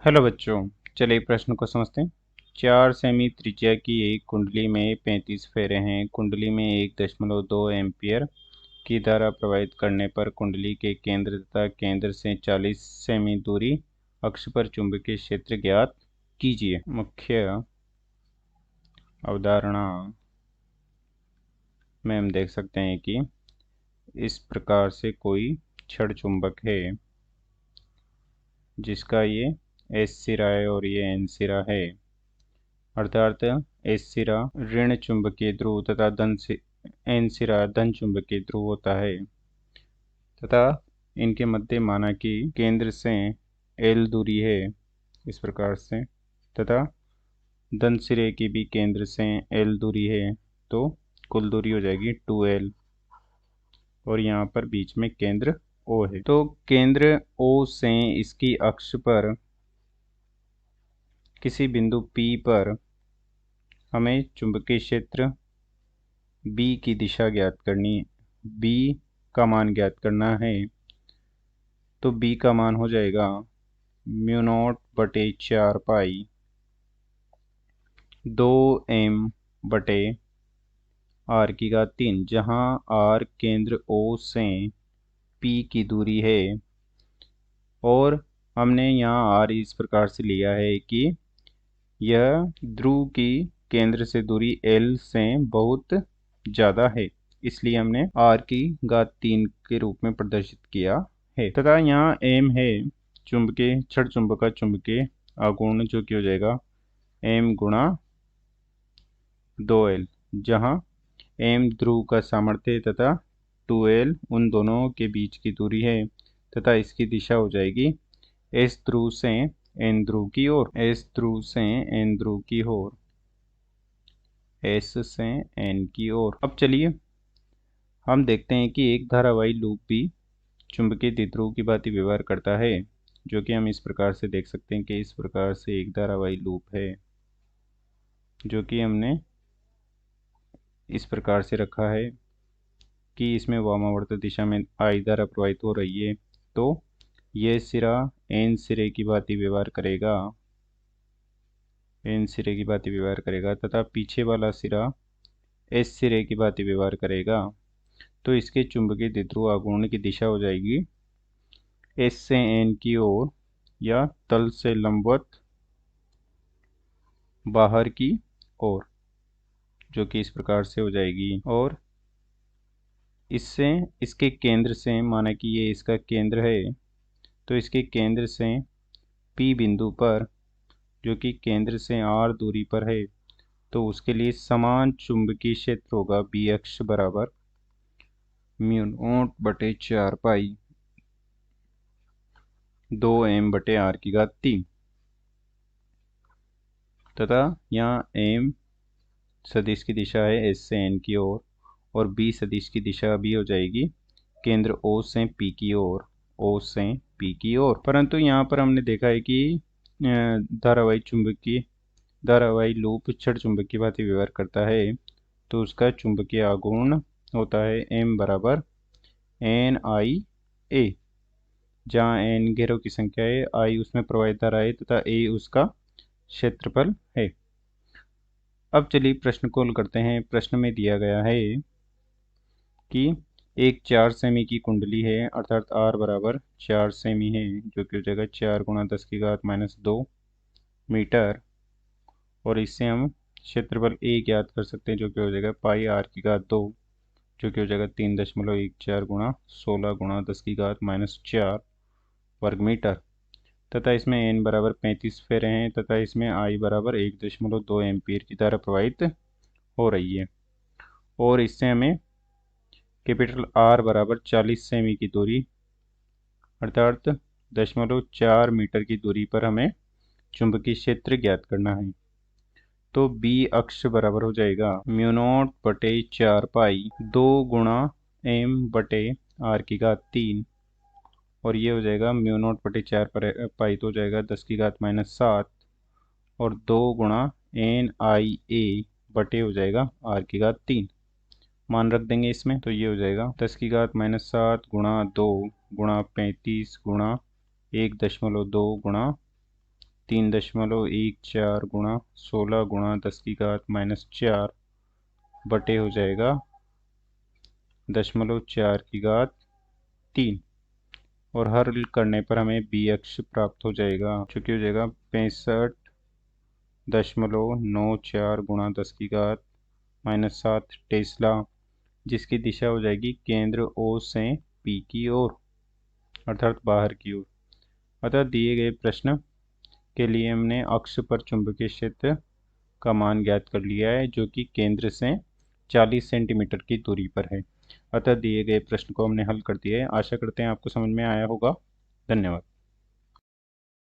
Hello बच्चों, चलिए प्रश्न को समझते हैं। 4 सेमी त्रिज्या की एक कुंडली में 35 फेरे हैं। कुंडली में 1.2 एम्पियर की धारा प्रवाहित करने पर कुंडली के केंद्र तथा केंद्र से 40 सेमी दूरी अक्ष पर चुंबकीय क्षेत्र ज्ञात कीजिए। मुख्य अवधारणा में हम देख सकते हैं कि इस प्रकार से कोई क्षण चुंबक है जिसका ये एस सिरा है और ये एन सिरा है, अर्थात एस सिरा ऋण चुंबकीय ध्रुव तथा एन सिरा धन चुंबकीय ध्रुव होता है तथा इनके मध्य माना कि केंद्र से एल दूरी है इस प्रकार से, तथा धन सिरे की भी केंद्र से एल दूरी है, तो कुल दूरी हो जाएगी 2L और यहाँ पर बीच में केंद्र O है। तो केंद्र O से इसकी अक्ष पर किसी बिंदु P पर हमें चुंबकीय क्षेत्र B की दिशा ज्ञात करनी है, B का मान ज्ञात करना है। तो B का मान हो जाएगा μ0/4 पाई 2m/r⁻3, जहाँ r केंद्र O से P की दूरी है और हमने यहाँ r इस प्रकार से लिया है कि यह ध्रुव की केंद्र से दूरी L से बहुत ज़्यादा है, इसलिए हमने r⁻3 के रूप में प्रदर्शित किया है। तथा यहाँ m है चुंबकीय क्षण चुंबक का चुंबकीय आघूर्ण, जो कि हो जाएगा m गुणा 2L, जहाँ m ध्रुव का सामर्थ्य तथा 2L उन दोनों के बीच की दूरी है तथा इसकी दिशा हो जाएगी S ध्रुव से N ध्रुव की ओर, S ध्रुव से N ध्रुव की ओर, S से N की ओर। अब चलिए हम देखते हैं कि एक धारावाही लूप भी चुंबकीय द्विध्रुव की भांति व्यवहार करता है, जो कि हम इस प्रकार से देख सकते हैं कि इस प्रकार से एक धारावाही लूप है जो कि हमने इस प्रकार से रखा है कि इसमें वामावर्त दिशा में I धारा प्रवाहित हो रही है। तो यह सिरा N सिरे की भांति व्यवहार करेगा, N सिरे की भांति व्यवहार करेगा तथा पीछे वाला सिरा S सिरे की भांति व्यवहार करेगा। तो इसके चुंबकीय द्विध्रुव आघूर्ण की दिशा हो जाएगी S से N की ओर या तल से लंबवत बाहर की ओर, जो कि इस प्रकार से हो जाएगी। और इससे इसके केंद्र से, माना कि ये इसका केंद्र है, तो इसके केंद्र से P बिंदु पर, जो कि केंद्र से R दूरी पर है, तो उसके लिए समान चुंबकीय क्षेत्र होगा B अक्ष बराबर μ0/4 पाई 2m/r⁻3 तथा यहाँ m सदिश की दिशा है S से N की ओर और B सदिश की दिशा भी हो जाएगी केंद्र O से P की ओर, O से P की ओर। परंतु यहाँ पर हमने देखा है कि धारावाही लूप क्षण चुंबक की भांति व्यवहार करता है, तो उसका चुंबकीय आघूर्ण होता है m बराबर NIA, जहाँ n घेरों की संख्या है, I उसमें प्रवाहित धारा है तथा A उसका क्षेत्रफल है। अब चलिए प्रश्न को हल करते हैं। प्रश्न में दिया गया है कि एक 4 सेमी की कुंडली है, अर्थात R बराबर 4 सेमी है, जो कि हो जाएगा 4 × 10⁻² मीटर, और इससे हम क्षेत्रफल A ज्ञात कर सकते हैं, जो कि हो जाएगा πr⁻², जो कि हो जाएगा 3.14 × 16 × 10⁻⁴ वर्ग मीटर, तथा इसमें n बराबर 35 फेरे हैं तथा इसमें I बराबर 1.2 एम्पीयर की धारा प्रवाहित हो रही है। और इससे हमें कैपिटल R बराबर 40 सेमी की दूरी, अर्थात 0.4 मीटर की दूरी पर हमें चुंबकीय क्षेत्र ज्ञात करना है। तो B अक्ष बराबर हो जाएगा μ0/4 पाई 2 × m/r⁻3, और ये हो जाएगा μ0/4 पाई तो हो जाएगा 10⁻⁷, और 2 × NIA/, हो जाएगा r⁻3, मान रख देंगे इसमें, तो ये हो जाएगा 10⁻⁷ × 2 × 35 × 1.2 × 3.14 गुणा 16 गुणा 10⁻⁻4 बटे हो जाएगा 0.4 की घात 3 और हल करने पर हमें बी अक्ष प्राप्त हो जाएगा, जो कि हो जाएगा 65.94 गुणा 10⁻⁻7 टेस्ला, जिसकी दिशा हो जाएगी केंद्र ओ से पी की ओर, अर्थात बाहर की ओर। अतः दिए गए प्रश्न के लिए हमने अक्ष पर चुंबकीय क्षेत्र का मान ज्ञात कर लिया है, जो कि केंद्र से 40 सेंटीमीटर की दूरी पर है। अतः दिए गए प्रश्न को हमने हल कर दिया है। आशा करते हैं आपको समझ में आया होगा। धन्यवाद।